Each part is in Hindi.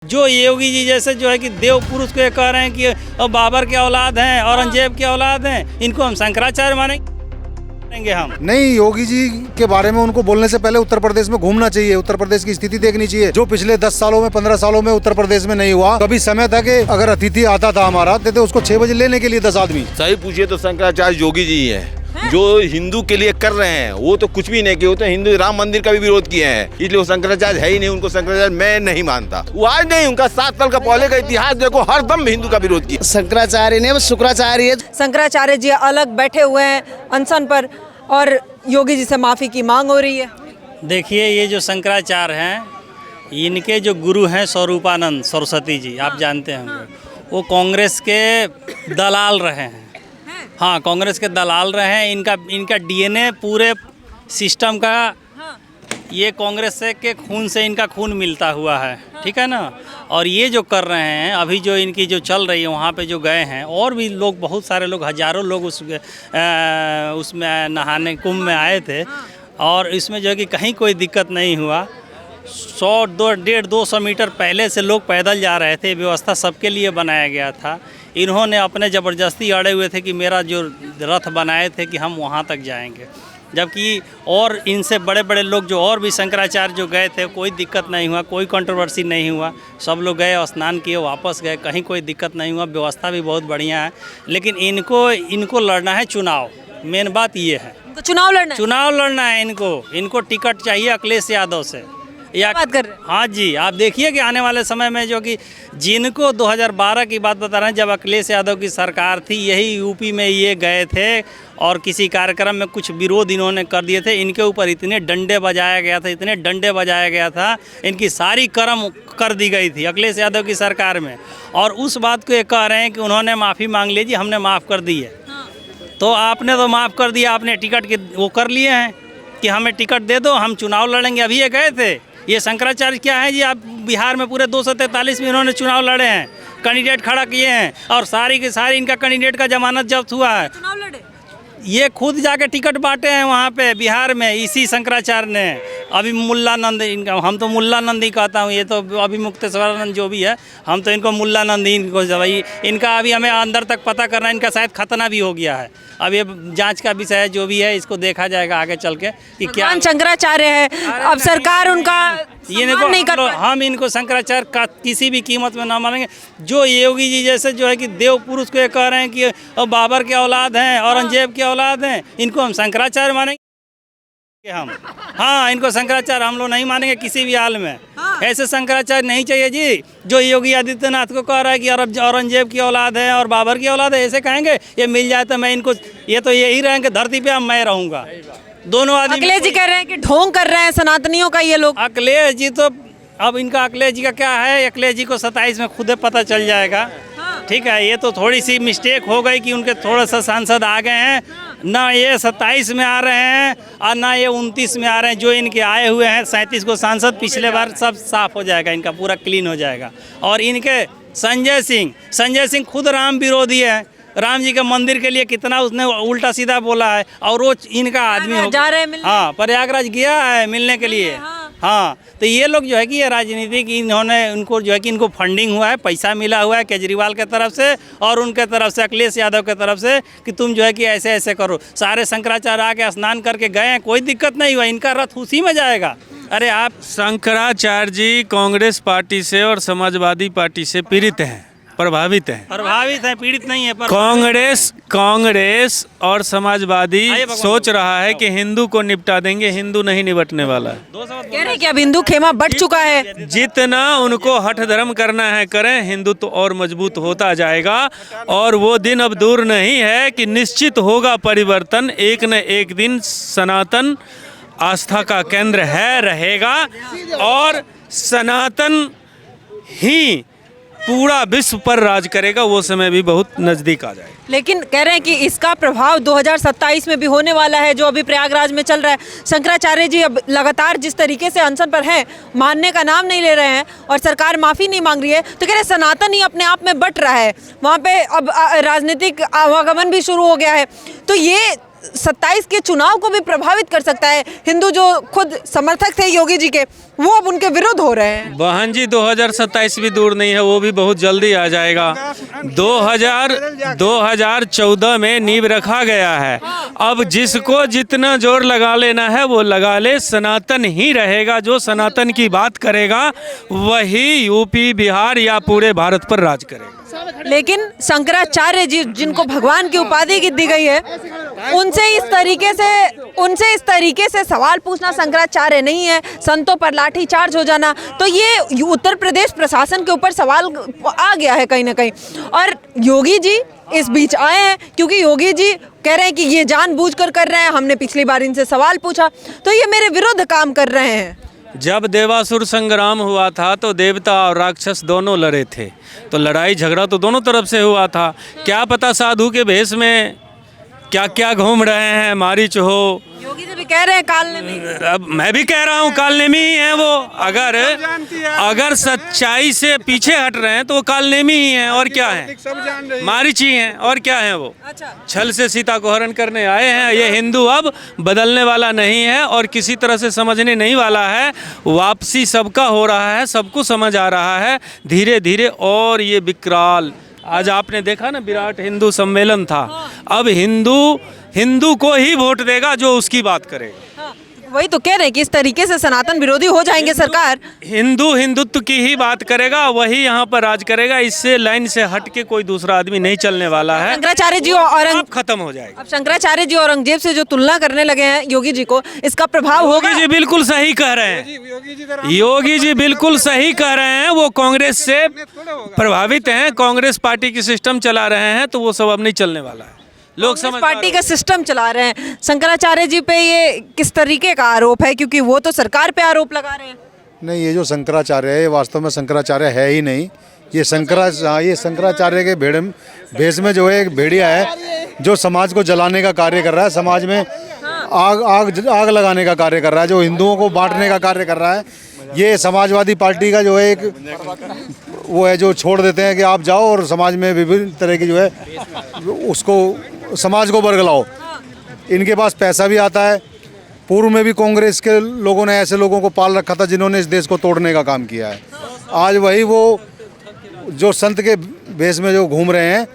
जो योगी जी जैसे जो है कि देव पुरुष को ये कह रहे हैं कि बाबर के औलाद हैं, औरंगजेब के औलाद हैं, इनको हम शंकराचार्य मानेंगे हम नहीं। योगी जी के बारे में उनको बोलने से पहले उत्तर प्रदेश में घूमना चाहिए, उत्तर प्रदेश की स्थिति देखनी चाहिए, जो पिछले 10 सालों में 15 सालों में उत्तर प्रदेश में नहीं हुआ। कभी समय था कि अगर अतिथि आता था हमारा तो उसको 6 बजे लेने के लिए 10 आदमी। सही पूछिए तो शंकराचार्य योगी जी हैं जो हिंदू के लिए कर रहे हैं। वो तो कुछ भी नहीं किए, वो तो हिंदू राम मंदिर का भी विरोध किए हैं, इसलिए वो शंकराचार्य है ही नहीं। उनको शंकराचार्य मैं नहीं मानता। वो आज नहीं, उनका 7 साल का पहले का इतिहास देखो, हर दम हिंदू का विरोध किया। शंकराचार्य ने शुक्राचार्य। शंकराचार्य जी अलग बैठे हुए हैं अनशन पर और योगी जी से माफी की मांग हो रही है। देखिए, ये जो शंकराचार्य हैं, इनके जो गुरु हैं स्वरूपानंद सरस्वती जी, आप जानते होंगे, वो कांग्रेस के दलाल रहे हैं। हाँ, कांग्रेस के दलाल रहे हैं। इनका डीएनए पूरे सिस्टम का ये कांग्रेस से के खून से इनका खून मिलता हुआ है, ठीक है ना। और ये जो कर रहे हैं अभी, जो इनकी जो चल रही है, वहाँ पे जो गए हैं और भी लोग, बहुत सारे लोग, हजारों लोग उसमें नहाने कुंभ में आए थे। और इसमें जो है कि कहीं कोई दिक्कत नहीं हुआ। 100-150-200 मीटर पहले से लोग पैदल जा रहे थे, व्यवस्था सबके लिए बनाया गया था। इन्होंने अपने ज़बरदस्ती अड़े हुए थे कि मेरा जो रथ बनाए थे कि हम वहाँ तक जाएंगे, जबकि और इनसे बड़े बड़े लोग जो और भी शंकराचार्य जो गए थे, कोई दिक्कत नहीं हुआ, कोई कंट्रोवर्सी नहीं हुआ। सब लोग गए, स्नान किए, वापस गए, कहीं कोई दिक्कत नहीं हुआ। व्यवस्था भी बहुत बढ़िया है। लेकिन इनको लड़ना है चुनाव, मेन बात ये है। तो चुनाव लड़ना है इनको टिकट चाहिए अखिलेश यादव से। या बात कर रहे हैं। हाँ जी, आप देखिए कि आने वाले समय में जो कि जिनको 2012 की बात बता रहे हैं, जब अखिलेश यादव की सरकार थी, यही यूपी में ये गए थे और किसी कार्यक्रम में कुछ विरोध इन्होंने कर दिए थे। इनके ऊपर इतने डंडे बजाया गया था, इनकी सारी कर्म कर दी गई थी अखिलेश यादव की सरकार में। और उस बात को ये कह रहे हैं कि उन्होंने माफ़ी मांग ली, जी हमने माफ़ कर दी है। तो आपने तो माफ़ कर दिया, आपने टिकट के वो कर लिए हैं कि हमें टिकट दे दो, हम चुनाव लड़ेंगे। अभी ये गए थे। ये शंकराचार्य क्या है जी? आप बिहार में पूरे 243 में इन्होंने चुनाव लड़े हैं, कैंडिडेट खड़ा किए हैं और सारी की सारी इनका कैंडिडेट का जमानत जब्त हुआ है। चुनाव लड़े, ये खुद जाके टिकट बांटे हैं वहाँ पे बिहार में, इसी शंकराचार्य ने। अभी मुल्लानंद, इनका हम तो मुल्लानंद ही कहता हूँ, ये तो अभी मुक्तेश्वरानंद जो भी है, हम तो इनको मुल्लानंद ही इनको भाई। इनका अभी हमें अंदर तक पता करना है, इनका शायद खतना भी हो गया है। अब ये जांच का विषय है, जो भी है इसको देखा जाएगा आगे चल के कि क्या शंकराचार्य है। अब सरकार उनका ये नहीं कर, हम इनको शंकराचार्य का किसी भी कीमत में ना मानेंगे। जो योगी जी जैसे जो है कि देव पुरुष को ये कह रहे हैं कि बाबर के औलाद हैं, औरंगजेब के औलाद हैं, इनको हम शंकराचार्य मानेंगे हम। हाँ, इनको शंकराचार्य हम लोग नहीं मानेंगे किसी भी हाल में। ऐसे शंकराचार्य नहीं चाहिए जी, जो योगी आदित्यनाथ को कह रहा है कि औरंगजेब की औलाद है और बाबर की औलाद है। ऐसे कहेंगे, ये मिल जाए तो मैं इनको, ये तो यही रहेंगे धरती पे, अब मैं रहूँगा। दोनों आदमी। अखिलेश जी कह रहे हैं कि ढोंग कर रहे हैं सनातनियों का ये लोग। अखिलेश जी तो, अब इनका अखिलेश जी का क्या है, अखिलेश जी को 27 में खुद पता चल जाएगा। ठीक है, ये तो थोड़ी सी मिस्टेक हो गई कि उनके थोड़ा सा सांसद आ गए हैं ना। ये 27 में आ रहे हैं और ना ये 29 में आ रहे हैं। जो इनके आए हुए हैं 37 को सांसद, पिछले बार सब साफ हो जाएगा, इनका पूरा क्लीन हो जाएगा। और इनके संजय सिंह खुद राम विरोधी है। राम जी के मंदिर के लिए कितना उसने उल्टा सीधा बोला है। और वो इनका आदमी जा रहे हैं मिलने। हाँ, प्रयागराज गया है मिलने के लिए। हाँ, तो ये लोग जो है कि ये राजनीति की, उनको जो है कि इनको फंडिंग हुआ है, पैसा मिला हुआ है केजरीवाल के तरफ से और उनके तरफ से, अखिलेश यादव के तरफ से, कि तुम जो है कि ऐसे ऐसे करो। सारे शंकराचार्य आके स्नान करके गए हैं, कोई दिक्कत नहीं हुआ, इनका रथ उसी में जाएगा। अरे आप, शंकराचार्य जी कांग्रेस पार्टी से और समाजवादी पार्टी से पीड़ित हैं, प्रभावित हैं, पीड़ित नहीं है। कांग्रेस और समाजवादी सोच रहा है कि हिंदू को निपटा देंगे, हिंदू नहीं निपटने वाला है। कह रहे हैं कि अब हिंदू खेमा बढ़ चुका है। जितना उनको हठ धर्म करना है करें, हिंदू तो और मजबूत होता जाएगा। और वो दिन अब दूर नहीं है कि निश्चित होगा परिवर्तन। एक न एक दिन सनातन आस्था का केंद्र है, रहेगा, और सनातन ही पूरा विश्व पर राज करेगा। वो समय भी बहुत नज़दीक आ जाएगा। लेकिन कह रहे हैं कि इसका प्रभाव 2027 में भी होने वाला है, जो अभी प्रयागराज में चल रहा है। शंकराचार्य जी अब लगातार जिस तरीके से अनशन पर हैं, मानने का नाम नहीं ले रहे हैं और सरकार माफ़ी नहीं मांग रही है, तो कह रहे सनातन ही अपने आप में बट रहा है। वहाँ पे अब राजनीतिक आवागमन भी शुरू हो गया है। तो ये 2027 के चुनाव को भी प्रभावित कर सकता है? हिंदू जो खुद समर्थक थे योगी जी के, वो अब उनके विरुद्ध हो रहे हैं। बहन जी 2027 भी दूर नहीं है, वो भी बहुत जल्दी आ जाएगा। 2014 में नींव रखा गया है, अब जिसको जितना जोर लगा लेना है वो लगा ले। सनातन ही रहेगा, जो सनातन की बात करेगा वही यूपी बिहार या पूरे भारत पर राज करेगा। लेकिन शंकराचार्य जी जिनको भगवान की उपाधि दी गई है, उनसे इस तरीके से सवाल पूछना शंकराचार्य नहीं है। संतों पर लाठी चार्ज हो जाना, तो ये उत्तर प्रदेश प्रशासन के ऊपर सवाल आ गया है कहीं ना कहीं। और योगी जी इस बीच आए हैं क्योंकि योगी जी कह रहे हैं कि ये जानबूझकर कर रहे हैं, हमने पिछली बार इनसे सवाल पूछा तो ये मेरे विरुद्ध काम कर रहे हैं। जब देवासुर संग्राम हुआ था तो देवता और राक्षस दोनों लड़े थे, तो लड़ाई झगड़ा तो दोनों तरफ से हुआ था। क्या पता साधु के भेष में क्या क्या घूम रहे हैं, मारीच हो। योगी जी भी कह रहे हैं कालनेमी। अब मैं भी कह रहा हूँ कालनेमी ही है वो। अगर सच्चाई से पीछे हट रहे हैं तो वो कालनेमी ही है, और क्या है, मारीच ही हैं, और क्या है वो। छल से सीता को हरण करने आए हैं। ये हिंदू अब बदलने वाला नहीं है और किसी तरह से समझने नहीं वाला है। वापसी सबका हो रहा है, सबको समझ आ रहा है धीरे धीरे। और ये विकराल, आज आपने देखा ना विराट हिंदू सम्मेलन था, अब हिंदू को ही वोट देगा जो उसकी बात करेगा। वही तो कह रहे हैं कि इस तरीके से सनातन विरोधी हो जाएंगे सरकार। हिंदुत्व की ही बात करेगा, वही यहाँ पर राज करेगा। इससे लाइन से हट के कोई दूसरा आदमी नहीं चलने वाला है। शंकराचार्य जी और खत्म हो जाएगा। अब शंकराचार्य जी औरंगजेब से जो तुलना करने लगे हैं योगी जी को, इसका प्रभाव होगा? योगी जी बिल्कुल सही कह रहे हैं, योगी जी बिल्कुल सही कह रहे हैं। वो कांग्रेस से प्रभावित हैं, कांग्रेस पार्टी की सिस्टम चला रहे हैं, तो वो सब अब नहीं चलने वाला है। लोग कांग्रेस पार्टी का सिस्टम चला रहे हैं। शंकराचार्य जी पे ये किस तरीके का आरोप है, क्योंकि वो तो सरकार पे आरोप लगा रहे हैं? नहीं, ये जो शंकराचार्य है ये वास्तव में शंकराचार्य है ही नहीं। ये शंकराचार्य के भेष में जो है एक भेड़िया है जो समाज को जलाने का कार्य कर रहा है, समाज में आग लगाने का कार्य कर रहा है, जो हिंदुओं को बांटने का कार्य कर रहा है। ये समाजवादी पार्टी का जो है एक वो है जो छोड़ देते हैं कि आप जाओ और समाज में विभिन्न तरह की जो है उसको समाज को बरगलाओ। इनके पास पैसा भी आता है। पूर्व में भी कांग्रेस के लोगों ने ऐसे लोगों को पाल रखा था जिन्होंने इस देश को तोड़ने का काम किया है। आज वही वो जो संत के भेष में जो घूम रहे हैं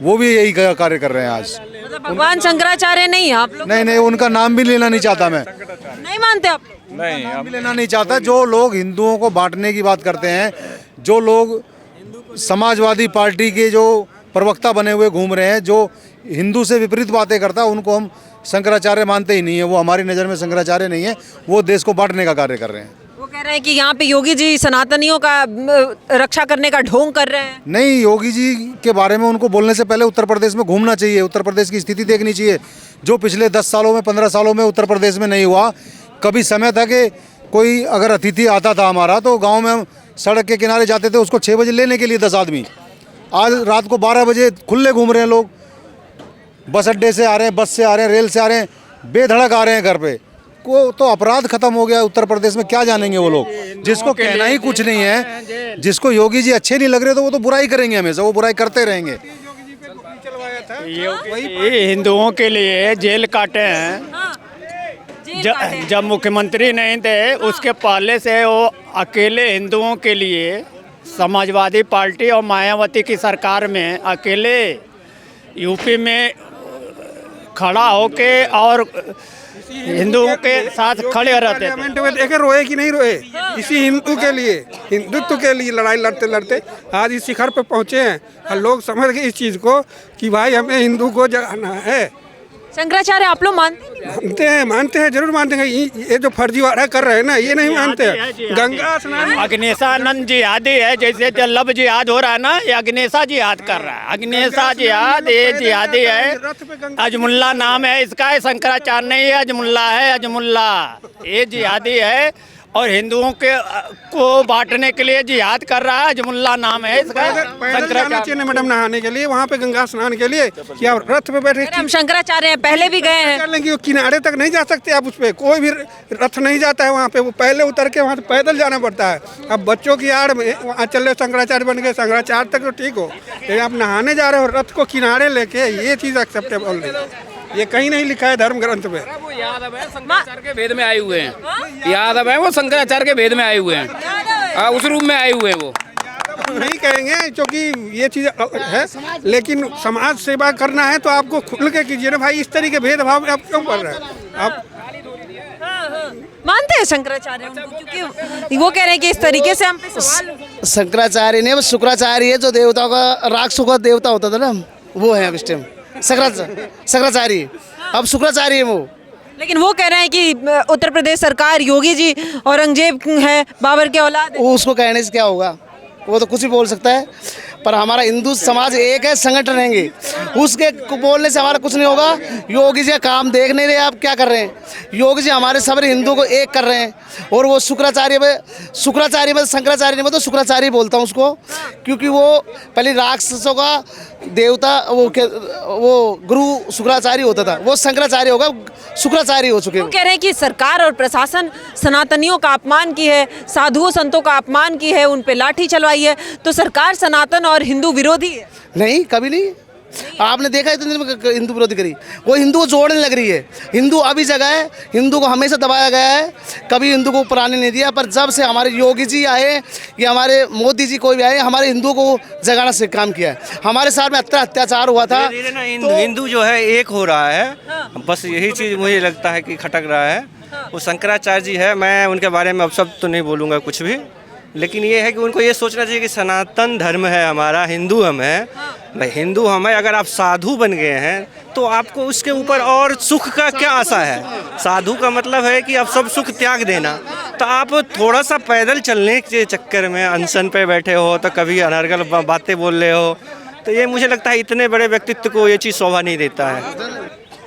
वो भी यही कार्य कर रहे हैं आज। मतलब भगवान शंकराचार्य नहीं आप लोग? नहीं, उनका नाम भी लेना नहीं चाहता मैं। नहीं मानते आप? नहीं, नाम भी लेना नहीं चाहता। जो लोग हिंदुओं को बांटने की बात करते हैं, जो लोग समाजवादी पार्टी के जो प्रवक्ता बने हुए घूम रहे हैं, जो हिंदू से विपरीत बातें करता है, उनको हम शंकराचार्य मानते ही नहीं है। वो हमारी नज़र में शंकराचार्य नहीं है, वो देश को बांटने का कार्य कर रहे हैं। वो कह रहे हैं कि यहाँ पे योगी जी सनातनियों का रक्षा करने का ढोंग कर रहे हैं। नहीं, योगी जी के बारे में उनको बोलने से पहले उत्तर प्रदेश में घूमना चाहिए, उत्तर प्रदेश की स्थिति देखनी चाहिए, जो पिछले 10 सालों में 15 सालों में उत्तर प्रदेश में नहीं हुआ। कभी समय था कि कोई अगर अतिथि आता था हमारा तो गाँव में हम सड़क के किनारे जाते थे उसको 6 बजे लेने के लिए 10 आदमी। आज रात को 12 बजे खुले घूम रहे हैं लोग, बस अड्डे से आ रहे हैं, बस से आ रहे हैं, रेल से आ रहे हैं, बेधड़क आ रहे हैं घर पे। को तो अपराध खत्म हो गया उत्तर प्रदेश में। क्या जानेंगे वो लोग, जिसको कहना ही कुछ नहीं है, जिसको योगी जी अच्छे नहीं लग रहे तो वो तो बुराई करेंगे, हमेशा वो बुराई करते रहेंगे। ये हिंदुओं के लिए जेल काटे हैं। जब मुख्यमंत्री नहीं थे उसके पहले से वो अकेले हिंदुओं के लिए समाजवादी पार्टी और मायावती की सरकार में अकेले यूपी में खड़ा होके और हिंदुओं के साथ खड़े रहते थे। देखे रोए कि नहीं रोए, इसी हिंदू के लिए, हिंदुत्व के लिए लड़ाई लड़ते लड़ते आज इस शिखर पे पहुँचे हैं। और लोग समझ गए इस चीज़ को कि भाई हमें हिंदू को जगाना है। शंकराचार्य आप लोग मानते हैं, जरूर मानते हैं। ये जो फर्जीवाड़ा कर रहे हैं ना, ये नहीं मानते हैं। गंगा स्नान अग्नेशानंद जिहादी है, जैसे जल्लब जिहाद हो रहा है ना, ये अग्नेशा जिहाद कर रहा है। अग्नेशा जिहाद ये जिहादी है। अजमुल्ला नाम है इसका, शंकराचार्य नहीं है, अजमुल्ला है। अजमुल्ला ये जिहादी है और हिंदुओं के को बांटने के लिए जिहाद कर रहा है। अजमुल्ला नाम है इसका। शंकराचार्य मैडम नहाने के लिए वहाँ पे गंगा स्नान के लिए क्या रथ पे बैठे? हम शंकराचार्य हैं, पहले भी गए हैं। किनारे तक नहीं जा सकते आप, उस पर कोई भी रथ नहीं जाता है वहाँ पे। वो पहले उतर के वहाँ से पैदल जाना पड़ता है। अब बच्चों की आड़ में वहाँ चल रहे शंकराचार्य बन गए। शंकराचार्य तक तो ठीक हो, लेकिन आप नहाने जा रहे हो रथ को किनारे लेके, ये चीज़ एक्सेप्टेबल नहीं। ये कहीं नहीं लिखा है धर्म ग्रंथ में। वो यादव है, शंकराचार्य के वेद में आए हुए हैं। यादव है, वो शंकराचार्य के वेद में आए हुए हैं, उस रूप में आए हुए हैं वो। नहीं कहेंगे क्योंकि ये चीज है, लेकिन समाज सेवा करना है तो आपको खुल के कीजिए ना भाई। इस तरीके भेदभाव में आप क्यों कर रहे हैं? आप मानते हैं शंकराचार्य उनको, क्योंकि वो कह रहे हैं कि इस तरीके से हम पे सवाल। शंकराचार्य ने वो शुक्राचार्य जो देवताओं का राक्षसों का देवता होता था ना, वो है अब इस टाइम शंकराचार्य। अब शुक्राचार्य है वो। लेकिन वो कह रहे हैं कि उत्तर प्रदेश सरकार, योगी जी औरंगजेब है, बाबर के औलाद है। वो उसको कहने से क्या होगा, वो तो कुछ भी बोल सकता है, पर हमारा हिंदू समाज एक है, संगठन रहेंगे। उसके बोलने से हमारा कुछ नहीं होगा। योगी जी का काम देख नहीं रहे आप क्या कर रहे हैं। योगी जी हमारे सब हिंदुओं को एक कर रहे हैं। और वो शुक्राचार्य में शंकराचार्य नहीं, मैं तो शुक्राचार्य बोलता हूँ उसको, क्योंकि वो पहले राक्षसों का देवता वो गुरु शुक्राचार्य होता था, वो शंकराचार्य होगा, शुक्राचार्य हो चुके वो कह रहे हैं कि सरकार और प्रशासन सनातनियों का अपमान की है, साधुओं संतों का अपमान की है, उन पे लाठी चलवाई है, तो सरकार सनातन और हिंदू विरोधी है। नहीं, कभी नहीं। आपने देखा इतने दिन में हिंदू विरोधी करी, वो हिंदू को जोड़ने लग रही है। हिंदू अभी जगह है, हिंदू को हमेशा दबाया गया है, कभी हिंदू को ऊपर आने नहीं दिया। पर जब से हमारे योगी जी आए या हमारे मोदी जी कोई भी आए, हमारे हिंदुओं को जगाना से काम किया है। हमारे साथ में इतना अत्याचार हुआ था। हिंदू जो है एक हो रहा है, बस यही चीज़ मुझे लगता है कि खटक रहा है। वो शंकराचार्य जी है, मैं उनके बारे में अब सब तो नहीं बोलूँगा कुछ भी, लेकिन ये है कि उनको ये सोचना चाहिए कि सनातन धर्म है हमारा, हिंदू हम हैं, भाई हिंदू हम हैं। अगर आप साधु बन गए हैं तो आपको उसके ऊपर और सुख का क्या आशा है। साधु का मतलब है कि आप सब सुख त्याग देना। तो आप थोड़ा सा पैदल चलने के चक्कर में अनशन पे बैठे हो, तो कभी अनर्गल बातें बोल रहे हो, तो ये मुझे लगता है इतने बड़े व्यक्तित्व को ये चीज़ शोभा नहीं देता है।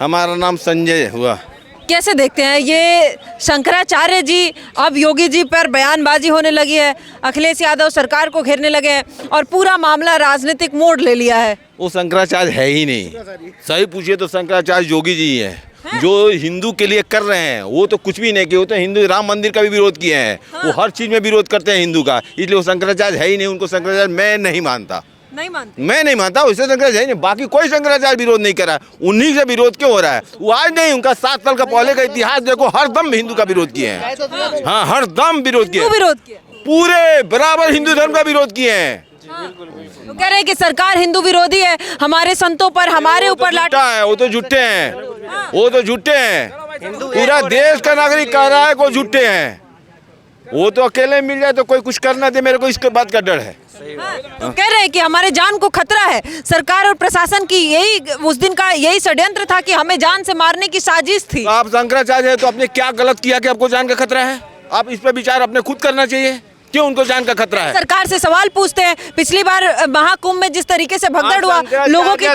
हमारा नाम संजय हुआ। कैसे देखते हैं ये शंकराचार्य जी, अब योगी जी पर बयानबाजी होने लगी है, अखिलेश यादव सरकार को घेरने लगे हैं और पूरा मामला राजनीतिक मोड़ ले लिया है। वो शंकराचार्य है ही नहीं। सही पूछिए तो शंकराचार्य योगी जी हैं। जो हिंदू के लिए कर रहे हैं वो तो कुछ भी नहीं किए। वो तो हिंदू राम मंदिर का भी विरोध किए हैं। वो हर चीज़ में विरोध करते हैं हिंदू का, इसलिए वो शंकराचार्य है ही नहीं। उनको शंकराचार्य मैं नहीं मानता। मैं नहीं मानता उससे शंकराचार्य नहीं। बाकी कोई शंकराचार्य विरोध नहीं करा, उन्हीं से विरोध क्यों हो रहा है। वो आज नहीं, उनका 7 साल का पहले का इतिहास देखो, हर दम हिंदू का विरोध किए हैं। हाँ, हर दम विरोध किए, पूरे बराबर हिंदू धर्म का विरोध किए हैं। वो कह रहे हैं कि सरकार हिंदू विरोधी है, हमारे संतों पर, हमारे ऊपर लाठी है। वो तो झूठे हैं, वो तो झूठे हैं। पूरा देश का नागरिक कह रहा है को झूठे हैं। वो तो अकेले मिल जाए तो कोई कुछ करना दे, मेरे को इसके बात का डर है। तो कह रहे हैं कि हमारे जान को खतरा है। सरकार और प्रशासन की यही उस दिन का यही षड्यंत्र था कि हमें जान से मारने की साजिश थी। आप शंकराचार्य है तो आपने क्या गलत किया कि आपको जान का खतरा है? आप इस पर विचार अपने खुद करना चाहिए, क्यों उनको जान का खतरा है। सरकार से सवाल पूछते हैं। पिछली बार महाकुंभ में जिस तरीके से भगदड़ हुआ, लोगों की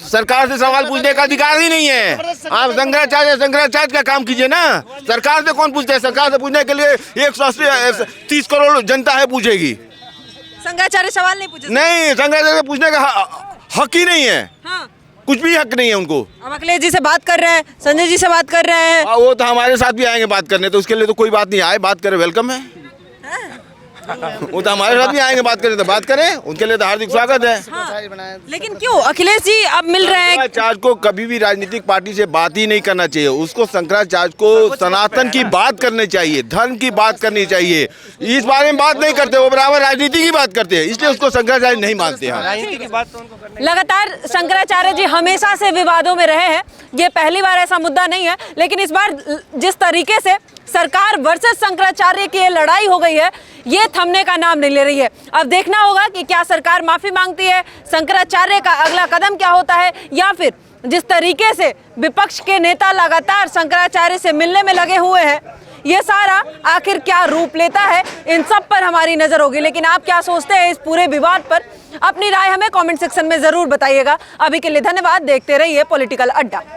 सरकार से सवाल पूछने का अधिकार ही नहीं है। आप शंकराचार्य का काम कीजिए ना। सरकार से कौन पूछते हैं? सरकार से पूछने के लिए 130 करोड़ जनता है पूछेगी। शंकराचार्य सवाल नहीं पूछे। नहीं, शंकराचार्य से पूछने का हक ही नहीं है। हाँ। कुछ भी हक नहीं है उनको। अब अखिलेश जी से बात कर रहे हैं, संजय जी से बात कर रहे हैं। वो तो हमारे साथ भी आएंगे बात करने, तो उसके लिए तो कोई बात नहीं, आए बात करें, वेलकम है। वो तो हमारे साथ भी आएंगे बात करें तो बात करें, उनके लिए तो हार्दिक स्वागत है। हाँ। लेकिन क्यों अखिलेश जी अब मिल रहे हैं? शंकराचार्य को कभी भी राजनीतिक पार्टी से बात ही नहीं करना चाहिए। उसको शंकराचार्य को सनातन की बात करनी चाहिए, धर्म की बात करनी चाहिए। इस बारे में बात नहीं करते, वो बराबर राजनीति की बात करते हैं, इसलिए उसको शंकराचार्य नहीं मानते हैं। लगातार शंकराचार्य जी हमेशा से विवादों में रहे हैं, ये पहली बार ऐसा मुद्दा नहीं है। लेकिन इस बार जिस तरीके से सरकार वर्सेस शंकराचार्य की ये लड़ाई हो गई है, ये थमने का नाम नहीं ले रही है। अब देखना होगा कि क्या सरकार माफी मांगती है, शंकराचार्य का अगला कदम क्या होता है, या फिर जिस तरीके से विपक्ष के नेता लगातार शंकराचार्य से मिलने में लगे हुए हैं, ये सारा आखिर क्या रूप लेता है, इन सब पर हमारी नजर होगी। लेकिन आप क्या सोचते हैं इस पूरे विवाद पर? अपनी राय हमें कमेंट सेक्शन में जरूर बताइएगा। अभी के लिए धन्यवाद, देखते रहिए पॉलिटिकल अड्डा।